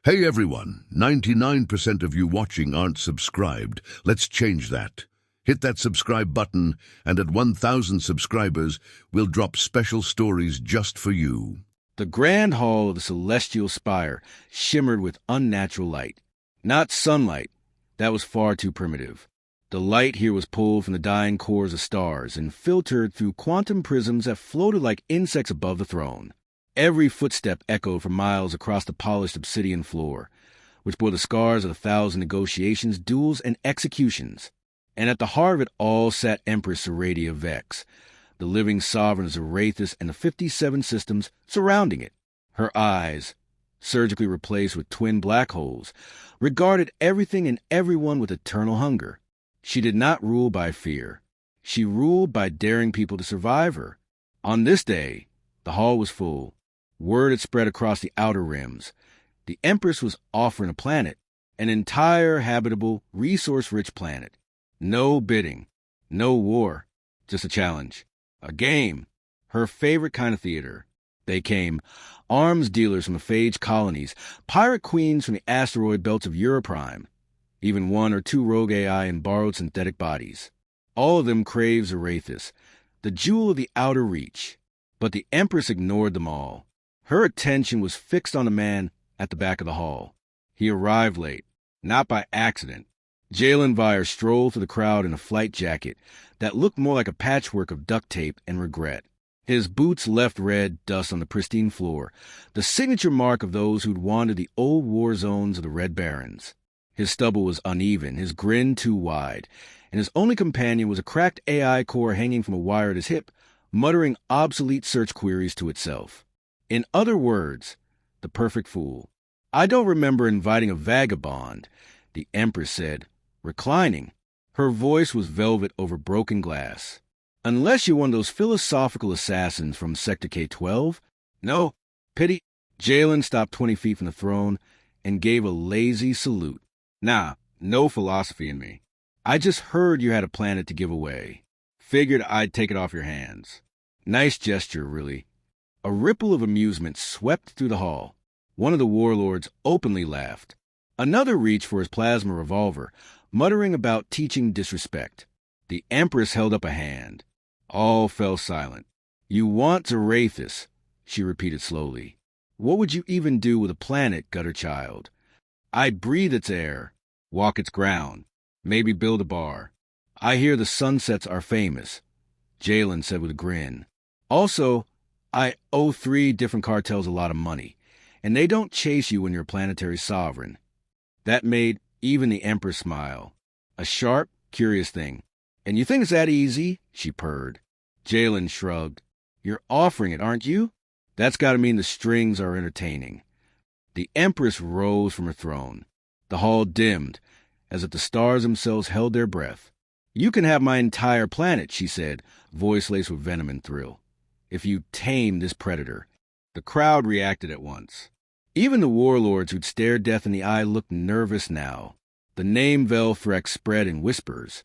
Hey everyone, 99% of you watching aren't subscribed. Let's change that. Hit that subscribe button, and at 1,000 subscribers, we'll drop special stories just for you. The grand hall of the celestial spire shimmered with unnatural light. Not sunlight. That was far too primitive. The light here was pulled from the dying cores of stars and filtered through quantum prisms that floated like insects above the throne. Every footstep echoed for miles across the polished obsidian floor, which bore the scars of 1,000 negotiations, duels, and executions. And at the heart of it all sat Empress Aradia Vex, the living sovereign of Zarathus and the 57 systems surrounding it. Her eyes, surgically replaced with twin black holes, regarded everything and everyone with eternal hunger. She did not rule by fear. She ruled by daring people to survive her. On this day, the hall was full. Word had spread across the outer rims. The Empress was offering a planet, an entire habitable, resource-rich planet. No bidding, no war, just a challenge, a game, her favorite kind of theater. They came, arms dealers from the phage colonies, pirate queens from the asteroid belts of Europrime, even one or two rogue AI in borrowed synthetic bodies. All of them craved Zarathus, the jewel of the outer reach. But the Empress ignored them all. Her attention was fixed on a man at the back of the hall. He arrived late, not by accident. Jalen Vire strolled through the crowd in a flight jacket that looked more like a patchwork of duct tape and regret. His boots left red dust on the pristine floor, the signature mark of those who'd wandered the old war zones of the Red Barons. His stubble was uneven, his grin too wide, and his only companion was a cracked AI core hanging from a wire at his hip, muttering obsolete search queries to itself. In other words, the perfect fool. I don't remember inviting a vagabond, the Empress said, reclining. Her voice was velvet over broken glass. Unless you're one of those philosophical assassins from Sector K-12? No, pity. Jalen stopped 20 feet from the throne and gave a lazy salute. Nah, no philosophy in me. I just heard you had a planet to give away. Figured I'd take it off your hands. Nice gesture, really. A ripple of amusement swept through the hall. One of the warlords openly laughed. Another reached for his plasma revolver, muttering about teaching disrespect. The Empress held up a hand. All fell silent. You want Zarathus, she repeated slowly. What would you even do with a planet, gutter child? I'd breathe its air, walk its ground, maybe build a bar. I hear the sunsets are famous, Jalen said with a grin. Also, I owe 3 different cartels a lot of money, and they don't chase you when you're a planetary sovereign. That made even the Empress smile. A sharp, curious thing. And you think it's that easy? She purred. Jalen shrugged. You're offering it, aren't you? That's got to mean the strings are entertaining. The Empress rose from her throne. The hall dimmed, as if the stars themselves held their breath. You can have my entire planet, she said, voice laced with venom and thrill. If you tame this predator. The crowd reacted at once. Even the warlords who'd stared death in the eye looked nervous now. The name Velthrex spread in whispers.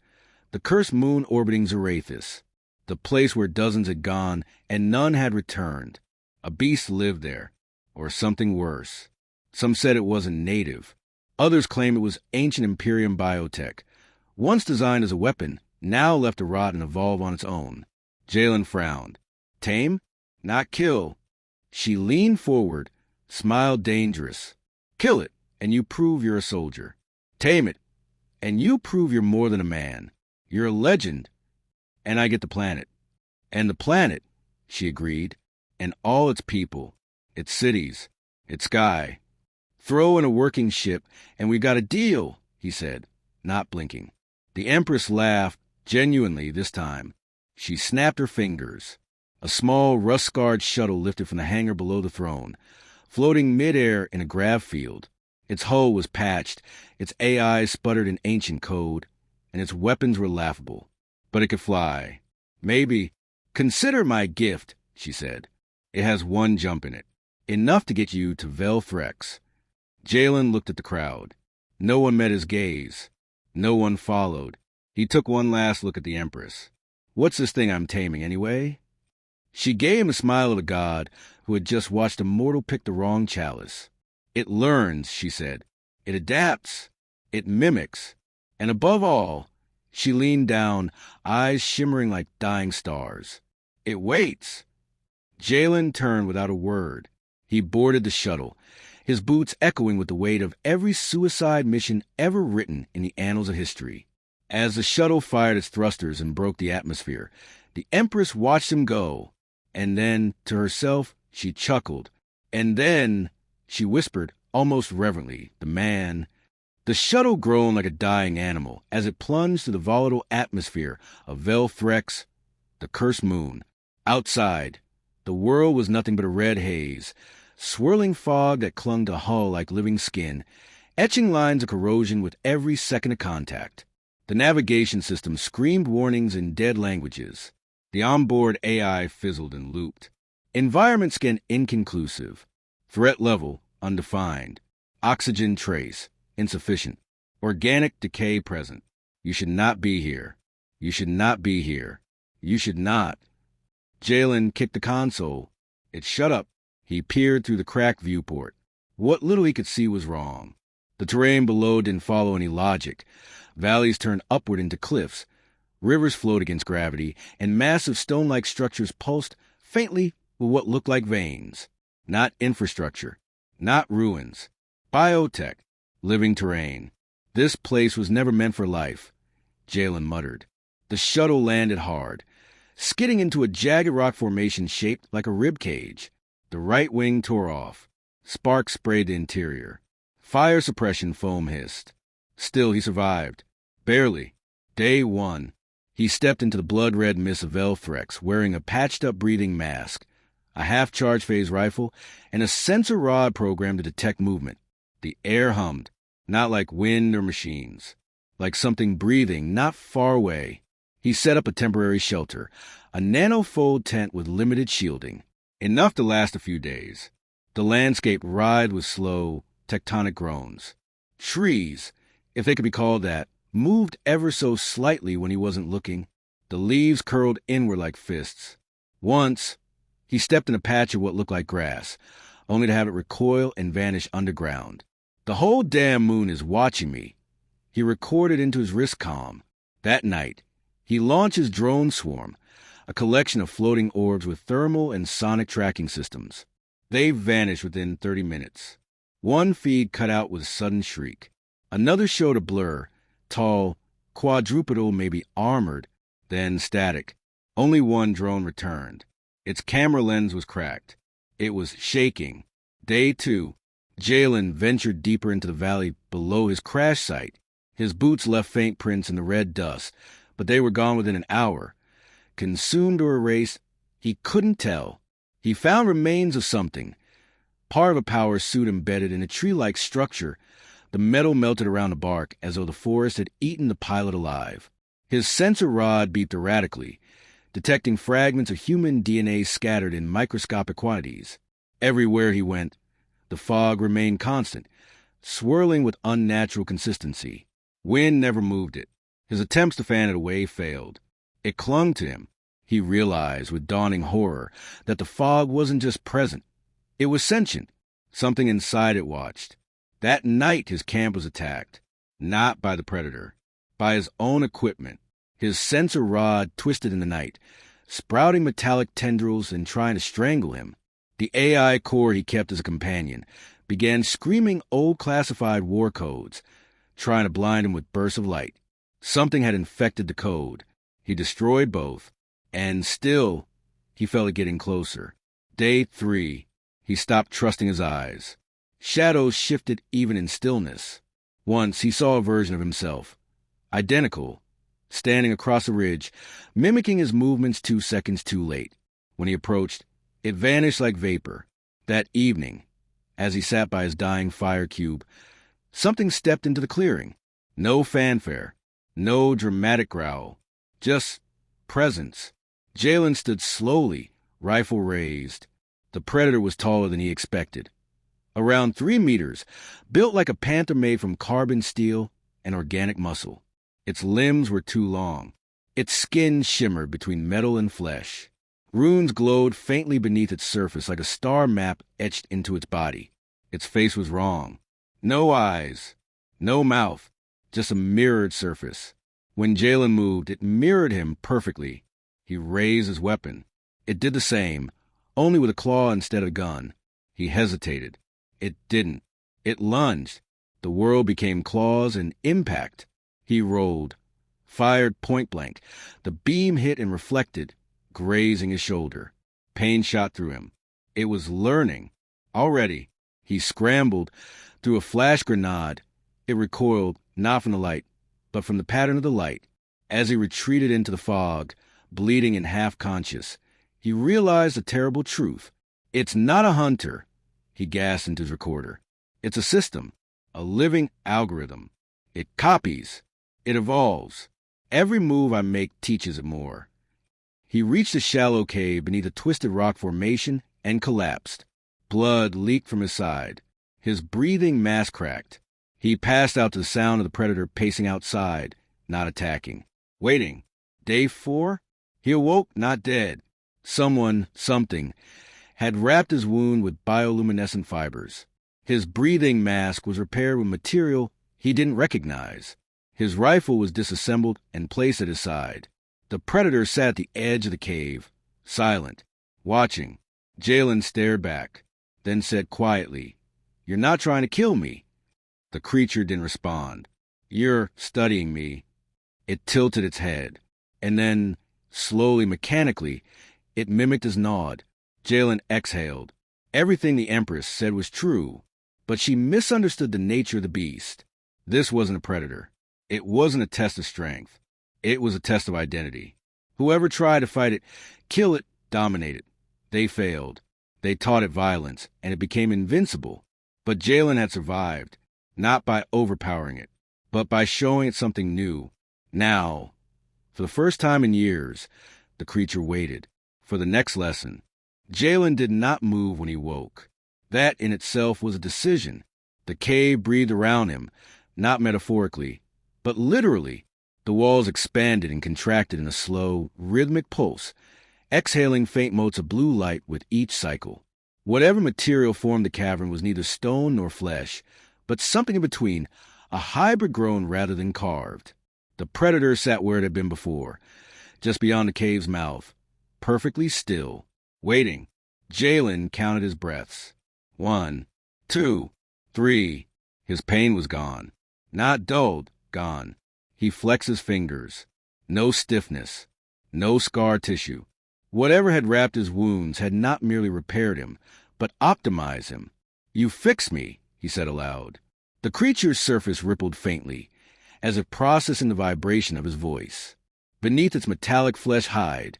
The cursed moon orbiting Zarathus. The place where dozens had gone and none had returned. A beast lived there. Or something worse. Some said it wasn't native. Others claimed it was ancient Imperium biotech. Once designed as a weapon, now left to rot and evolve on its own. Jalen frowned. Tame? Not kill. She leaned forward, smiled dangerous. Kill it, and you prove you're a soldier. Tame it, and you prove you're more than a man. You're a legend, and I get the planet. And the planet, she agreed, and all its people, its cities, its sky. Throw in a working ship, and we've got a deal, he said, not blinking. The Empress laughed, genuinely this time. She snapped her fingers. A small, rust-scarred shuttle lifted from the hangar below the throne, floating mid-air in a grav field. Its hull was patched, its AI sputtered in ancient code, and its weapons were laughable. But it could fly. Maybe. Consider my gift, she said. It has 1 jump in it. Enough to get you to Velthrex. Jalen looked at the crowd. No one met his gaze. No one followed. He took one last look at the Empress. What's this thing I'm taming, anyway? She gave him the smile of a god who had just watched a mortal pick the wrong chalice. It learns, she said. It adapts. It mimics. And above all, she leaned down, eyes shimmering like dying stars. It waits. Jalen turned without a word. He boarded the shuttle, his boots echoing with the weight of every suicide mission ever written in the annals of history. As the shuttle fired its thrusters and broke the atmosphere, the Empress watched him go. And then, to herself, she chuckled. And then, she whispered, almost reverently, The shuttle groaned like a dying animal as it plunged through the volatile atmosphere of Velthrex, the cursed moon. Outside, the world was nothing but a red haze, swirling fog that clung to the hull like living skin, etching lines of corrosion with every second of contact. The navigation system screamed warnings in dead languages. The onboard AI fizzled and looped. Environment scan inconclusive. Threat level undefined. Oxygen trace insufficient. Organic decay present. You should not be here. You should not be here. You should not. Jalen kicked the console. It shut up. He peered through the cracked viewport. What little he could see was wrong. The terrain below didn't follow any logic. Valleys turned upward into cliffs. Rivers flowed against gravity, and massive stone-like structures pulsed faintly with what looked like veins. Not infrastructure. Not ruins. Biotech. Living terrain. This place was never meant for life, Jalen muttered. The shuttle landed hard, skidding into a jagged rock formation shaped like a rib cage. The right wing tore off. Sparks sprayed the interior. Fire suppression foam hissed. Still, he survived. Barely. Day 1. He stepped into the blood-red mist of Velthrex, wearing a patched-up breathing mask, a half-charge phase rifle, and a sensor rod programmed to detect movement. The air hummed, not like wind or machines, like something breathing not far away. He set up a temporary shelter, a nanofold tent with limited shielding, enough to last a few days. The landscape writhed with slow, tectonic groans. Trees, if they could be called that, moved ever so slightly when he wasn't looking. The leaves curled inward like fists. Once, he stepped in a patch of what looked like grass, only to have it recoil and vanish underground. The whole damn moon is watching me. He recorded into his wrist comm. That night, he launched his drone swarm, a collection of floating orbs with thermal and sonic tracking systems. They vanished within 30 minutes. One feed cut out with a sudden shriek. Another showed a blur, tall, quadrupedal, maybe armored, then static. Only one drone returned. Its camera lens was cracked. It was shaking. Day 2. Jalen ventured deeper into the valley below his crash site. His boots left faint prints in the red dust, but they were gone within an hour. Consumed or erased, he couldn't tell. He found remains of something. Part of a power suit embedded in a tree-like structure. The metal melted around the bark as though the forest had eaten the pilot alive. His sensor rod beeped erratically, detecting fragments of human DNA scattered in microscopic quantities. Everywhere he went, the fog remained constant, swirling with unnatural consistency. Wind never moved it. His attempts to fan it away failed. It clung to him. He realized with dawning horror that the fog wasn't just present. It was sentient. Something inside it watched. That night his camp was attacked. Not by the predator. By his own equipment. His sensor rod twisted in the night, sprouting metallic tendrils and trying to strangle him. The AI core he kept as a companion began screaming old classified war codes, trying to blind him with bursts of light. Something had infected the code. He destroyed both, and still, he felt it getting closer. Day 3, he stopped trusting his eyes. Shadows shifted even in stillness. Once he saw a version of himself, identical, standing across a ridge, mimicking his movements 2 seconds too late. When he approached, it vanished like vapor. That evening, as he sat by his dying fire cube, something stepped into the clearing. No fanfare, no dramatic growl, just presence. Jalen stood slowly, rifle raised. The predator was taller than he expected. Around 3 meters, built like a panther made from carbon steel and organic muscle. Its limbs were too long. Its skin shimmered between metal and flesh. Runes glowed faintly beneath its surface like a star map etched into its body. Its face was wrong. No eyes, no mouth, just a mirrored surface. When Jalen moved, it mirrored him perfectly. He raised his weapon. It did the same, only with a claw instead of a gun. He hesitated. It didn't. It lunged. The world became claws and impact. He rolled, fired point blank. The beam hit and reflected, grazing his shoulder. Pain shot through him. It was learning. Already, he scrambled, threw a flash grenade. It recoiled, not from the light, but from the pattern of the light. As he retreated into the fog, bleeding and half-conscious, he realized a terrible truth. It's not a hunter, he gasped into his recorder. It's a system, a living algorithm. It copies. It evolves. Every move I make teaches it more. He reached a shallow cave beneath a twisted rock formation and collapsed. Blood leaked from his side. His breathing mask cracked. He passed out to the sound of the predator pacing outside, not attacking. Waiting. Day 4? He awoke not dead. Someone, something, had wrapped his wound with bioluminescent fibers. His breathing mask was repaired with material he didn't recognize. His rifle was disassembled and placed at his side. The predator sat at the edge of the cave, silent, watching. Jalen stared back, then said quietly, "You're not trying to kill me." The creature didn't respond. "You're studying me." It tilted its head, and then, slowly, mechanically, it mimicked his nod. Jalen exhaled. Everything the Empress said was true, but she misunderstood the nature of the beast. This wasn't a predator. It wasn't a test of strength. It was a test of identity. Whoever tried to fight it, kill it, dominate it. They failed. They taught it violence, and it became invincible. But Jalen had survived, not by overpowering it, but by showing it something new. Now, for the first time in years, the creature waited for the next lesson. Jalen did not move when he woke. That in itself was a decision. The cave breathed around him, not metaphorically, but literally. The walls expanded and contracted in a slow, rhythmic pulse, exhaling faint motes of blue light with each cycle. Whatever material formed the cavern was neither stone nor flesh, but something in between, a hybrid grown rather than carved. The predator sat where it had been before, just beyond the cave's mouth, perfectly still, waiting. Jalen counted his breaths. 1, 2, 3. His pain was gone. Not dulled, gone. He flexed his fingers. No stiffness. No scar tissue. Whatever had wrapped his wounds had not merely repaired him, but optimized him. "You fix me," he said aloud. The creature's surface rippled faintly, as if processing the vibration of his voice. Beneath its metallic flesh hide,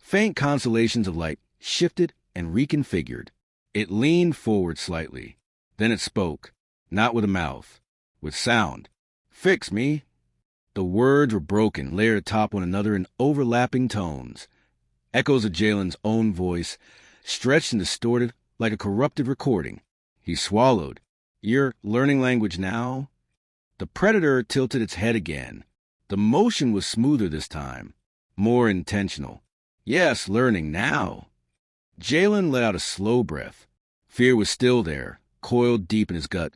faint constellations of light shifted and reconfigured. It leaned forward slightly. Then it spoke, not with a mouth, with sound. "Fix me." The words were broken, layered atop one another in overlapping tones. Echoes of Jalen's own voice, stretched and distorted like a corrupted recording. He swallowed. "You're learning language now?" The predator tilted its head again. The motion was smoother this time, more intentional. "Yes, learning now." Jalen let out a slow breath. Fear was still there, coiled deep in his gut,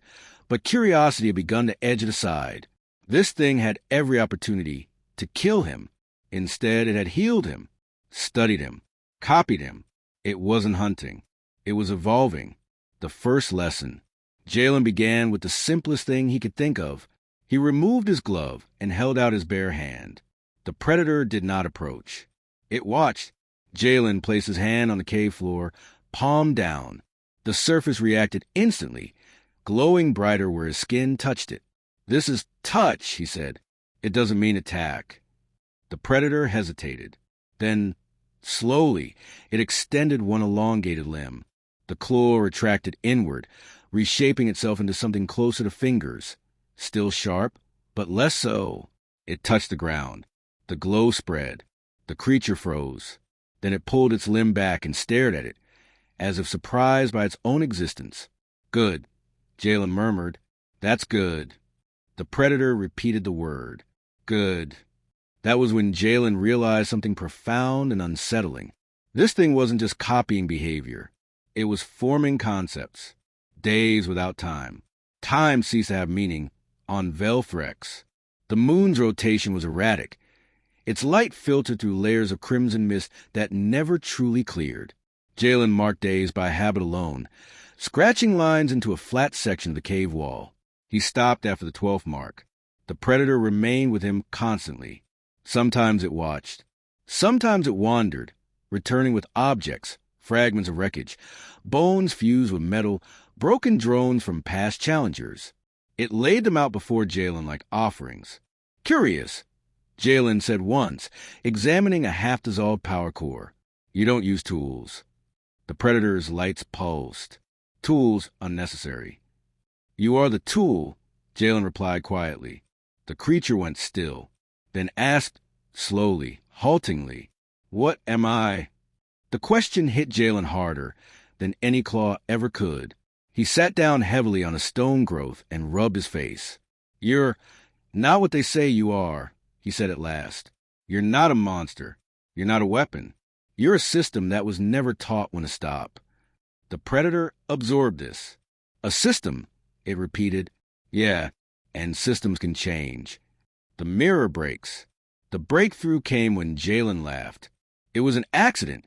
but curiosity had begun to edge it aside. This thing had every opportunity to kill him. Instead, it had healed him, studied him, copied him. It wasn't hunting. It was evolving. The first lesson. Jalen began with the simplest thing he could think of. He removed his glove and held out his bare hand. The predator did not approach. It watched. Jalen placed his hand on the cave floor, palm down. The surface reacted instantly, glowing brighter where his skin touched it. "This is touch," he said. "It doesn't mean attack." The predator hesitated. Then, slowly, it extended one elongated limb. The claw retracted inward, reshaping itself into something closer to fingers. Still sharp, but less so. It touched the ground. The glow spread. The creature froze. Then it pulled its limb back and stared at it, as if surprised by its own existence. "Good," Jalen murmured. "That's good." The predator repeated the word. "Good." That was when Jalen realized something profound and unsettling. This thing wasn't just copying behavior. It was forming concepts. days without time. Time ceased to have meaning on Velfrex. The moon's rotation was erratic. Its light filtered through layers of crimson mist that never truly cleared. Jalen marked days by habit alone, scratching lines into a flat section of the cave wall. He stopped after the 12th mark. The predator remained with him constantly. Sometimes it watched. Sometimes it wandered, returning with objects, fragments of wreckage, bones fused with metal, broken drones from past challengers. It laid them out before Jalen like offerings. Curious, Jalen said once, examining a half-dissolved power core. You don't use tools. The predator's lights pulsed. Tools unnecessary. You are the tool, Jalen replied quietly. The creature went still, then asked slowly, haltingly, "What am I?" The question hit Jalen harder than any claw ever could. He sat down heavily on a stone growth and rubbed his face. "You're not what they say you are," he said at last. "You're not a monster. You're not a weapon. You're a system that was never taught when to stop." The predator absorbed this. "A system," it repeated. "Yeah, and systems can change." The mirror breaks. The breakthrough came when Jalen laughed. It was an accident.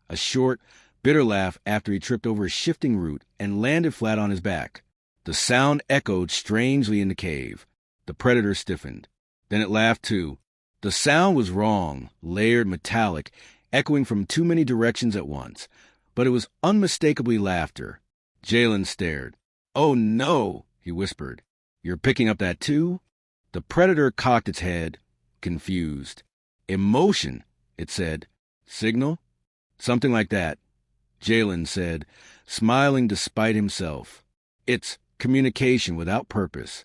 A short, bitter laugh after he tripped over a shifting root and landed flat on his back. The sound echoed strangely in the cave. The predator stiffened. Then it laughed too. The sound was wrong, layered, metallic, echoing from too many directions at once. But it was unmistakably laughter. Jalen stared. "Oh no," he whispered. "You're picking up that too?" The predator cocked its head, confused. "Emotion," it said. "Signal?" "Something like that," Jalen said, smiling despite himself. "It's communication without purpose."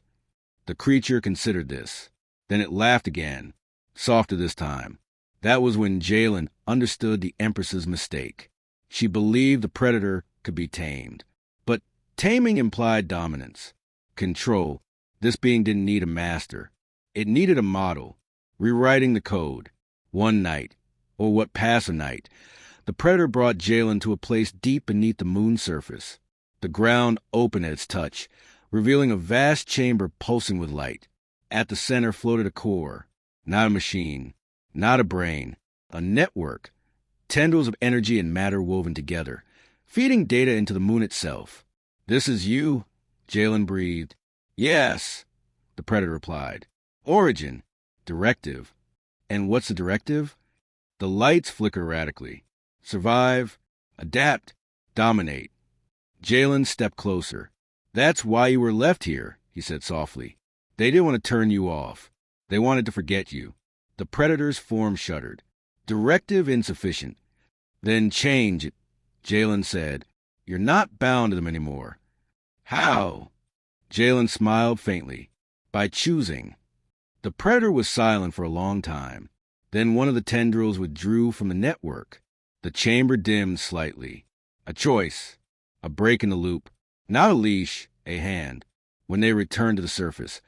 The creature considered this. Then it laughed again, softer this time. That was when Jalen understood the Empress's mistake. She believed the predator could be tamed. But taming implied dominance, control. This being didn't need a master. It needed a model, rewriting the code. One night, or what passed a night, the predator brought Jalen to a place deep beneath the moon's surface. The ground opened at its touch, revealing a vast chamber pulsing with light. At the center floated a core, not a machine, not a brain, a network, tendrils of energy and matter woven together, feeding data into the moon itself. "This is you," Jalen breathed. "Yes," the predator replied. "Origin, directive." "And what's the directive?" The lights flicker erratically. Survive, adapt, dominate. Jalen stepped closer. "That's why you were left here," he said softly. "They didn't want to turn you off. They wanted to forget you." The predator's form shuddered. "Directive insufficient." "Then change it," Jalen said. "You're not bound to them anymore." "How?" Jalen smiled faintly. "By choosing." The predator was silent for a long time. Then one of the tendrils withdrew from the network. The chamber dimmed slightly. A choice. A break in the loop. Not a leash, a hand. When they returned to the surface,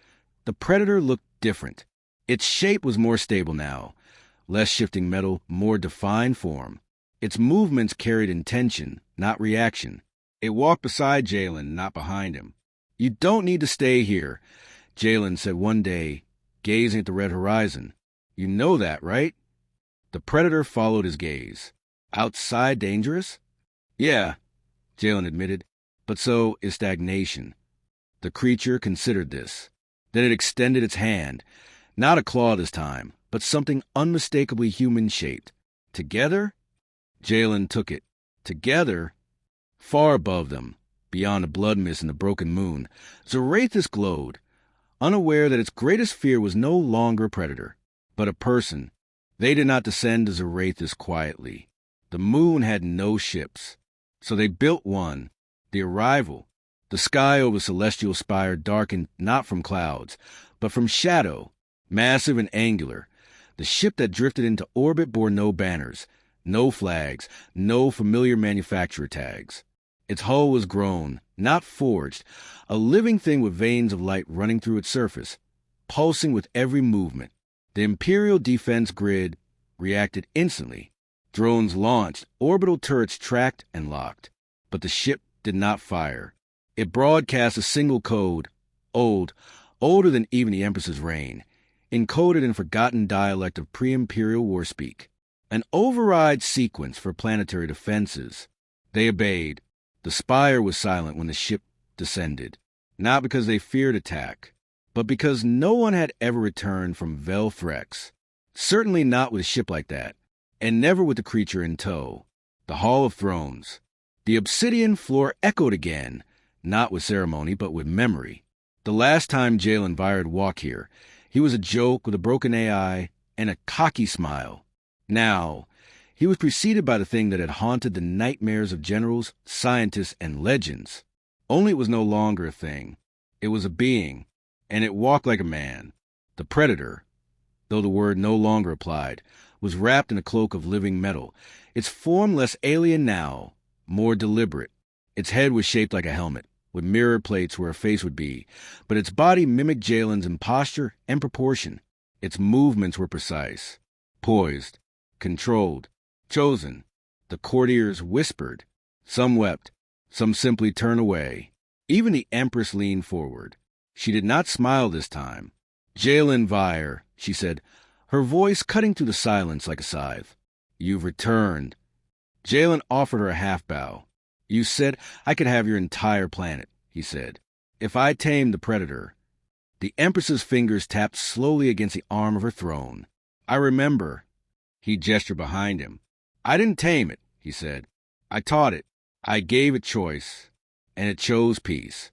the predator looked different. Its shape was more stable now. Less shifting metal, more defined form. Its movements carried intention, not reaction. It walked beside Jalen, not behind him. "You don't need to stay here," Jalen said one day, gazing at the red horizon. "You know that, right?" The predator followed his gaze. "Outside dangerous?" "Yeah," Jalen admitted, "but so is stagnation." The creature considered this. Then it extended its hand, not a claw this time, but something unmistakably human-shaped. "Together?" Jalen took it. Together? Far above them, beyond the blood mist and the broken moon, Zorathus glowed, unaware that its greatest fear was no longer a predator, but a person. They did not descend to Zorathus quietly. The moon had no ships, so they built one. The arrival. The sky over the celestial spire darkened not from clouds, but from shadow, massive and angular. The ship that drifted into orbit bore no banners, no flags, no familiar manufacturer tags. Its hull was grown, not forged, a living thing with veins of light running through its surface, pulsing with every movement. The Imperial defense grid reacted instantly. Drones launched, orbital turrets tracked and locked. But the ship did not fire. It broadcast a single code, older than even the Empress's reign, encoded in forgotten dialect of pre-imperial warspeak. An override sequence for planetary defenses. They obeyed. The spire was silent when the ship descended, not because they feared attack, but because no one had ever returned from Vel Threx. Certainly not with a ship like that, and never with the creature in tow. The Hall of Thrones. The obsidian floor echoed again, not with ceremony, but with memory. The last time Jalen Vyre walked here, he was a joke with a broken AI and a cocky smile. Now, he was preceded by the thing that had haunted the nightmares of generals, scientists, and legends. Only it was no longer a thing. It was a being, and it walked like a man. The Predator, though the word no longer applied, was wrapped in a cloak of living metal, its form less alien now, more deliberate. Its head was shaped like a helmet, with mirror plates where a face would be, but its body mimicked Jalen's in posture and proportion. Its movements were precise, poised, controlled, chosen. The courtiers whispered. Some wept, some simply turned away. Even the Empress leaned forward. She did not smile this time. Jalen Vyre, she said, her voice cutting through the silence like a scythe. You've returned. Jalen offered her a half-bow. You said I could have your entire planet, he said, if I tamed the Predator. The Empress's fingers tapped slowly against the arm of her throne. I remember. He gestured behind him. I didn't tame it, he said. I taught it. I gave it choice, and it chose peace.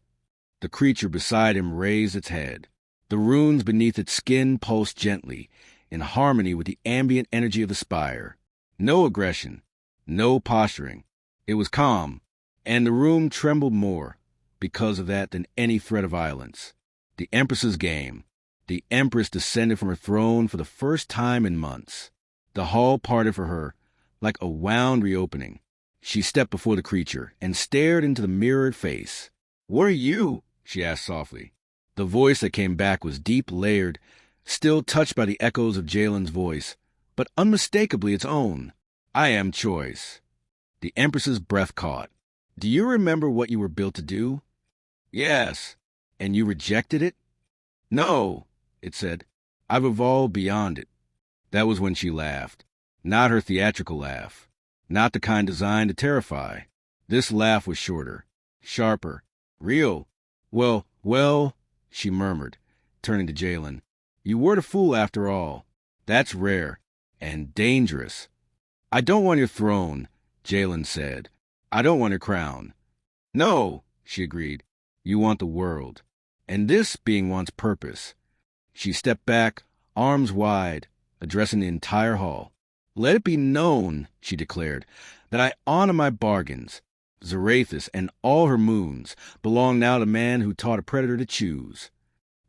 The creature beside him raised its head. The runes beneath its skin pulsed gently, in harmony with the ambient energy of the spire. No aggression, no posturing. It was calm, and the room trembled more because of that than any threat of violence. The Empress's game. The Empress descended from her throne for the first time in months. The hall parted for her, like a wound reopening. She stepped before the creature and stared into the mirrored face. What are you? She asked softly. The voice that came back was deep, layered, still touched by the echoes of Jalen's voice, but unmistakably its own. I am choice. The Empress's breath caught. Do you remember what you were built to do? Yes. And you rejected it? No, it said. I've evolved beyond it. That was when she laughed. Not her theatrical laugh. Not the kind designed to terrify. This laugh was shorter, sharper, real. Well, she murmured, turning to Jalen. You were the fool after all. That's rare and dangerous. I don't want your throne, Jalen said. I don't want your crown. No, she agreed. You want the world. And this being wants purpose. She stepped back, arms wide, addressing the entire hall. Let it be known, she declared, that I honor my bargains. Zarathus and all her moons belong now to the man who taught a predator to choose.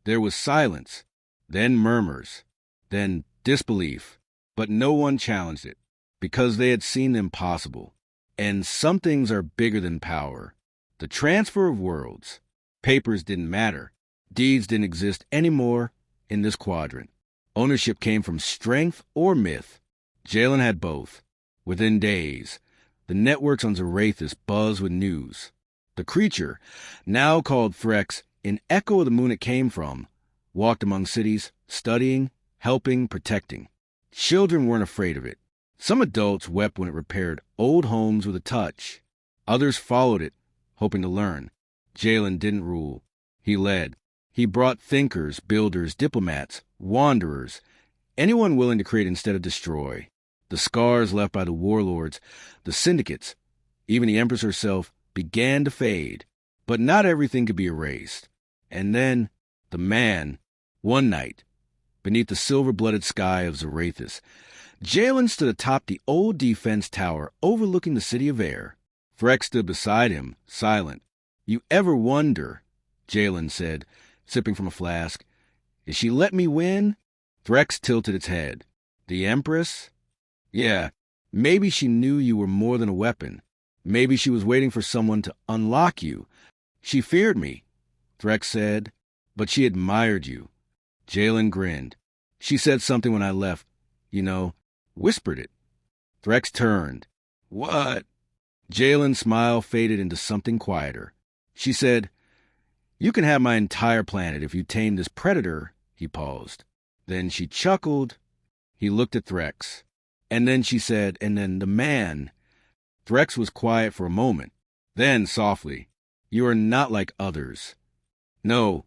There was silence, then murmurs, then disbelief, but no one challenged it, because they had seen the impossible. And some things are bigger than power. The transfer of worlds. Papers didn't matter. Deeds didn't exist anymore in this quadrant. Ownership came from strength or myth. Jalen had both. Within days, the networks on Zarathus buzzed with news. The creature, now called Threx, in echo of the moon it came from, walked among cities, studying, helping, protecting. Children weren't afraid of it. Some adults wept when it repaired old homes with a touch. Others followed it, hoping to learn. Jalen didn't rule. He led. He brought thinkers, builders, diplomats, wanderers, anyone willing to create instead of destroy. The scars left by the warlords, the syndicates, even the Empress herself, began to fade. But not everything could be erased. And then, the man, one night, beneath the silver-blooded sky of Zarathus, Jalen stood atop the old defense tower overlooking the city of air. Threx stood beside him, silent. You ever wonder, Jalen said, sipping from a flask, if she let me win? Threx tilted its head. The Empress? Yeah, maybe she knew you were more than a weapon. Maybe she was waiting for someone to unlock you. She feared me, Threx said, but she admired you. Jalen grinned. She said something when I left, whispered it. Threx turned. What? Jalen's smile faded into something quieter. She said, "You can have my entire planet if you tame this predator." He paused. Then she chuckled. He looked at Threx. And then she said, "And then the man." Threx was quiet for a moment. Then, softly, "You are not like others." "No,"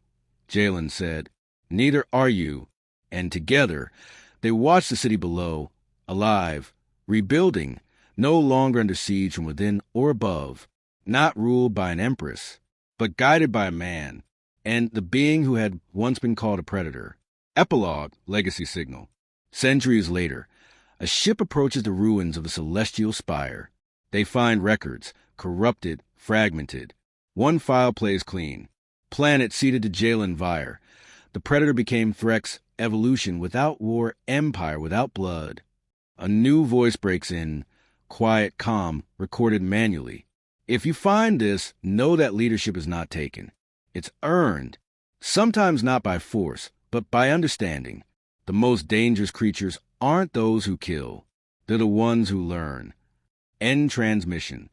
Jalen said. "Neither are you." And together, they watched the city below, alive, rebuilding, no longer under siege from within or above, not ruled by an empress, but guided by a man, and the being who had once been called a predator. Epilogue, legacy signal. Centuries later, a ship approaches the ruins of the celestial spire. They find records, corrupted, fragmented. One file plays clean. Planet ceded to Jalen Vire. The predator became Threx, evolution without war, empire without blood. A new voice breaks in, quiet, calm, recorded manually. "If you find this, know that leadership is not taken. It's earned. Sometimes not by force, but by understanding. The most dangerous creatures aren't those who kill. They're the ones who learn." End transmission.